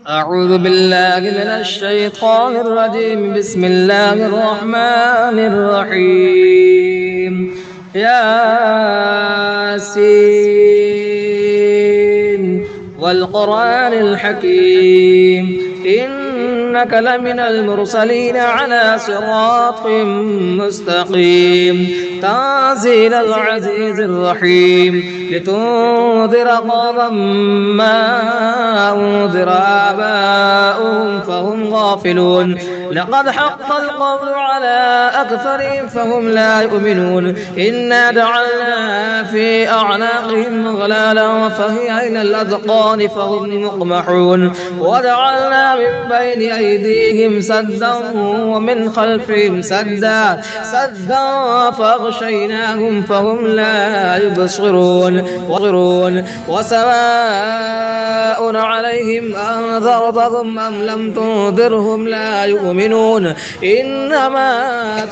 أعوذ بالله من الشيطان الرجيم. بسم الله الرحمن الرحيم. ياسين والقرآن الحكيم إنك لمن المرسلين على صراط مستقيم. تنزيل العزيز الرحيم لتنذر قوما ما أنذر آباؤهم فهم غافلون. لقد حق القول على أكثرهم فهم لا يؤمنون. إنا جعلنا في أعناقهم أغلالا فهي إلى الأذقان فهم مقمحون. وجعلنا من بين أيديهم سدا ومن خلفهم سدا فأغشيناهم فهم لا يبصرون. وسواء عليهم أنذرتهم أم لم تنذرهم لا يؤمنون. إنما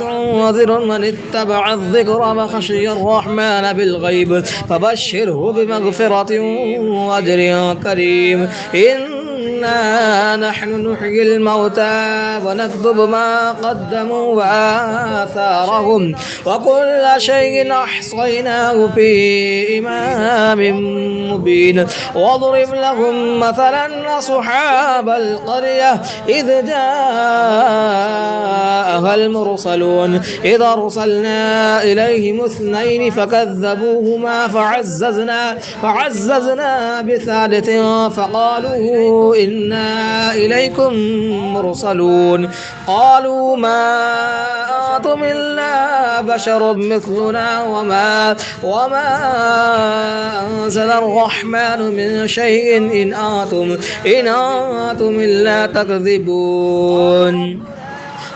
تنذر من اتبع الذكر وخشي الرحمن بالغيب فبشره بمغفرة وأجر كريم. إنا نحن نحيي الموتى ونكتب ما قدموا وآثارهم وكل شيء أحصيناه في إمام مبين. واضرب لهم مثلا أصحاب القرية إذ جاءها المرسلون إذ أرسلنا إليهم اثنين فكذبوهما فعززنا بثالث فقالوا إنا إليكم مرسلون. قالوا ما أنتم إلا بشر مثلنا وما أنزل الرحمن من شيء إن أنتم إلا تكذبون.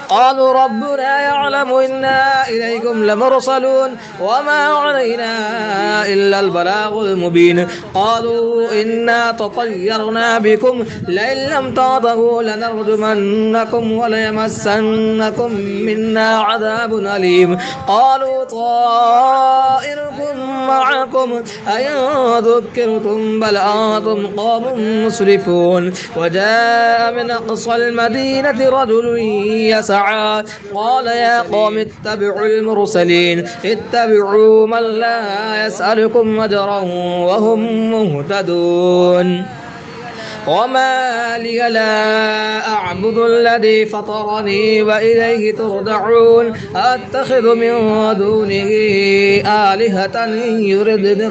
قالوا ربنا يعلم إنا إليكم لمرسلون وما علينا إلا البلاغ المبين. قالوا إنا تطيرنا بكم لئن لم تنتهوا لنرجمنكم وليمسنكم منا عذاب أليم. قالوا طائركم معكم أئن ذكرتم بل أنتم قوم مسرفون. وجاء من أقصى المدينة رجل يسعى قال يا قوم اتبعوا المرسلين اتبعوا من لا يسألكم أجرا وهم مهتدون. وما لي لا أعبد الذي فطرني وإليه ترجعون. أتخذ من دونه آلهة إن يردني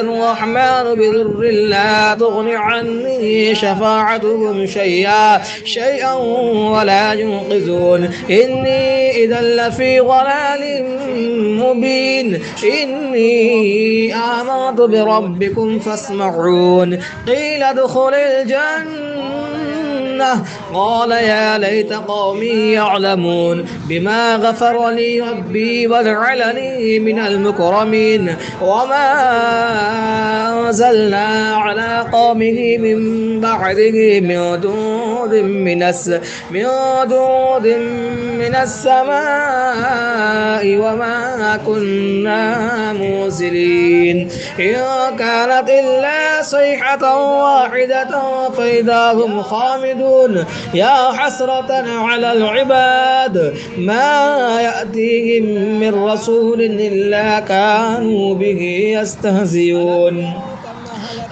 الرحمن بضر لا تغن عني شفاعتهم شيئا ولا ينقذون. إني إذا لفي ضلال مبين. إني آمنت بربكم فاسمعون. قيل ادخل الجنة قال يا ليت قومي يعلمون بما غفر لي ربي وجعلني من المكرمين. وما أنزلنا على قومه من بعده من جند من السماء وما كنا مرسلين. إن كانت إلا صيحة واحدة فإذا هم خامدون. يا حسرة على العباد ما يأتيهم من رسول إلا كانوا به يستهزئون.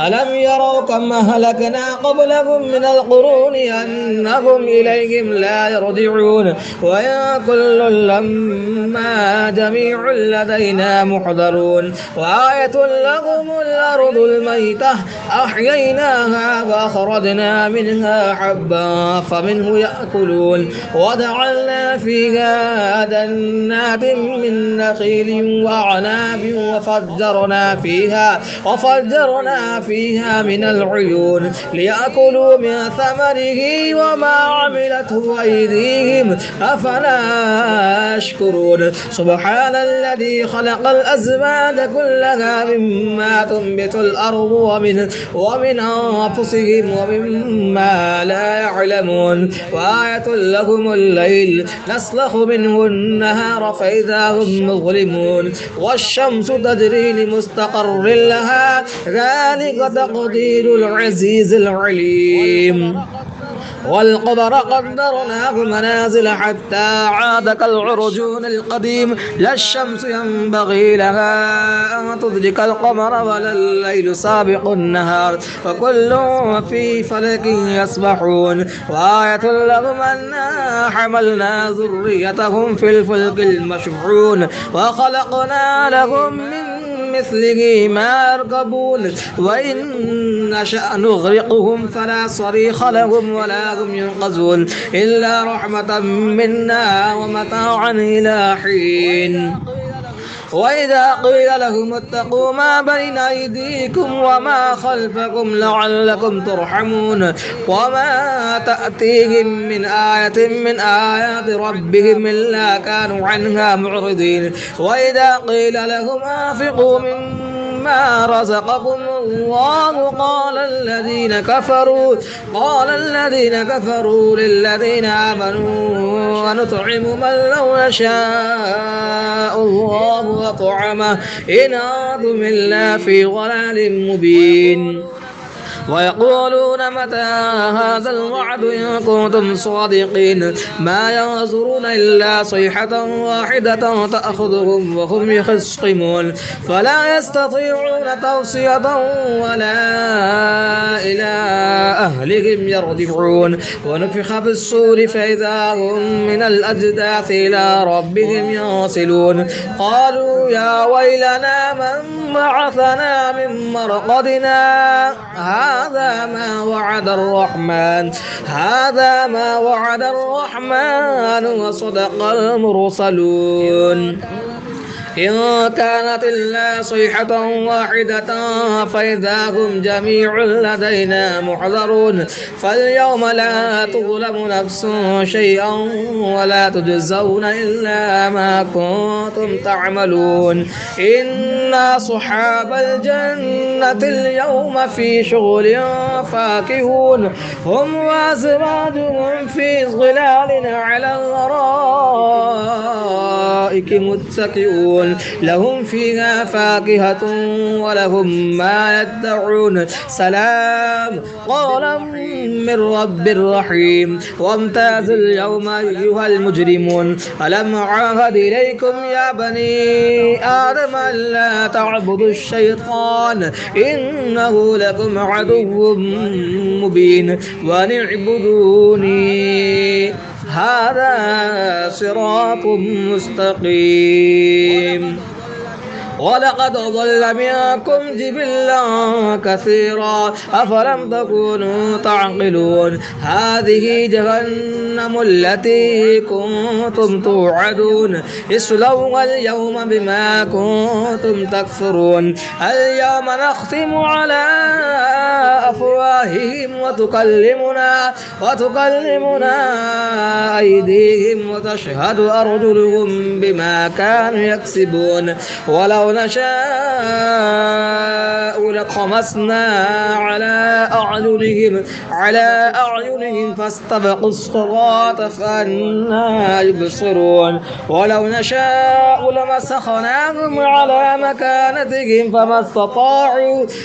ألم يروا كم أهلكنا قبلهم من القرون أنهم إليهم لا يرجعون. وإن كل لما جميع لدينا محضرون. وآية لهم الأرض الميتة أحييناها وأخرجنا منها حبا فمنه يأكلون. وجعلنا فيها جنات من نخيل وأعناب وفجرنا فيها من العيون ليأكلوا من ثمره وما عملته أيديهم أفلا يشكرون. سبحان الذي خلق الأزواج كلها مما تنبت الأرض ومن أنفسهم ومما لا يعلمون. وآية لهم الليل نسلخ منه النهار فإذا هم مظلمون. والشمس تجري لمستقر لها ذلك ذلك تقدير العزيز العليم. والقمر قدرناه منازل حتى عاد كالعرجون القديم لا الشمس ينبغي لها أن تدرك القمر ولا الليل سابق النهار وكل في فلك يسبحون وآية لهم أنا حملنا ذريتهم في الفلك المشحون وخلقنا لهم من مثله ما يركبون وإن نشأ نغرقهم فلا صريخ لهم ولا هم ينقذون إلا رحمة منا ومتاعا إلى حين. وإذا قيل لهم اتقوا ما بين أيديكم وما خلفكم لعلكم ترحمون وما تأتيهم من آية من آيات ربهم إلا كانوا عنها معرضين. وإذا قيل لهم أنفقوا مما رزقكم الله قال الذين كفروا للذين آمنوا ونطعم من لو يشاء الله وطعمه إن أنتم إلا في ضلال مبين. ويقولون متى هذا الوعد إن كنتم صادقين ما ينظرون إلا صيحة واحدة تأخذهم وهم يخصمون فلا يستطيعون توصية ولا إلى أهلهم يرجعون. ونفخ في الصور فإذا هم من الأجداث إلى ربهم ينسلون قالوا يا ويلنا من بعثنا من مرقدنا هذا ما وعد الرحمن وصدق المرسلون. إن كانت إلا صيحة واحدة فإذا هم جميع لدينا محضرون فاليوم لا تظلم نفس شيئا ولا تجزون إلا ما كنتم تعملون. إن أصحاب الجنة اليوم في شغل فاكهون هم وأزواجهم في ظلال على الأرائك متكئون لهم فيها فاكهة ولهم ما يدعون سلام قولا من رب رحيم. وامتازوا اليوم أيها المجرمون ألم أعهد إليكم يا بني آدم ألا تعبدوا الشيطان إنه لكم عدو مبين وأن اعبدوني هذا صراط مستقيم. ولقد ضل منكم جبلا كثيرا أفلم تكونوا تعقلون هذه جهنم التي كنتم توعدون اصلوها اليوم بما كنتم تكفرون. اليوم نختم على أفواههم وتكلمنا أيديهم وتشهد أرجلهم بما كانوا يكسبون. ولو نشاء لطمسنا على أعينهم فاستبقوا الصراط فأنى يبصرون. ولو نشاء لمسخناهم على مكانتهم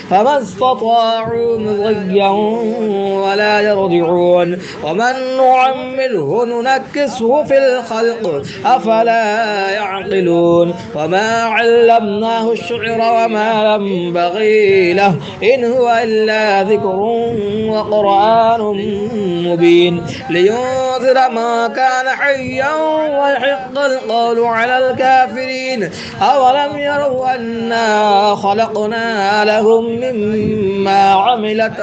فما استطاعوا مضيا ولا يرجعون. ومن نعمره ننكسه في الخلق أفلا يعقلون. وما علمناه الشعر وما ينبغي له إن هو إلا ذكر وقرآن مبين لينذر ما كان حيا ويحق القول على الكافرين. أولم يروا أنا خلقنا لهم مما عملت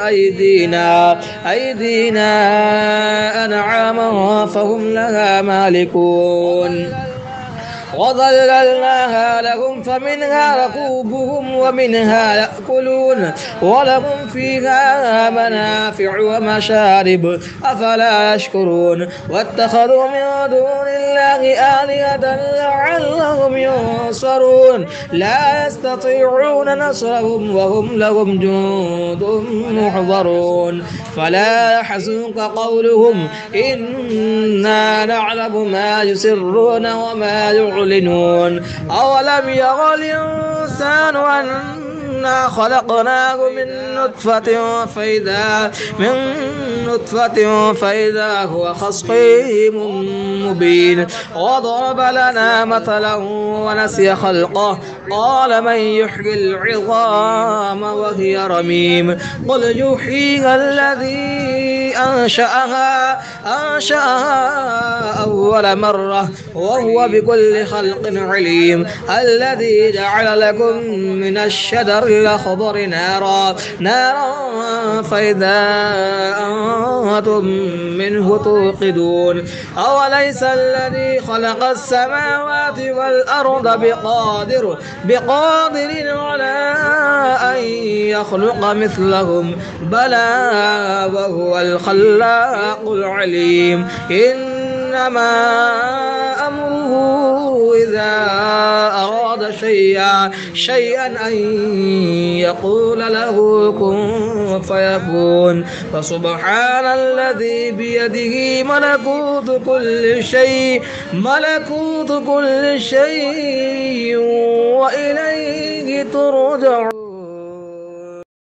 أيدينا أنعاما فهم لها مالكون وظللناها لهم فمنها ركوبهم ومنها يأكلون ولهم فيها منافع ومشارب أفلا يشكرون. واتخذوا من دون الله آلهة لعلهم ينصرون لا يستطيعون نصرهم وهم لهم جند محضرون. فلا يحزنك قولهم إنا نعلم ما يسرون وما يعلنون. أولم يرى الإنسان إنا خلقناه من نطفة فإذا هو خصيم مبين وضرب لنا مثلا ونسي خلقه قال من يحيي العظام وهي رميم قل يحييها الذي أنشأها أول مرة وهو بكل خلق عليم الذي جعل لكم من الشجر الأخضر نارا فإذا أنتم منه توقدون أوليس الذي خلق السماوات والأرض بقادر على أن يخلق مثلهم بلى وهو الخلاق العليم إنما أمره إذا أراد شيئا أن يقول له كن فيكون فسبحان الذي بيده ملكوت كل شيء وإليه ترجعون.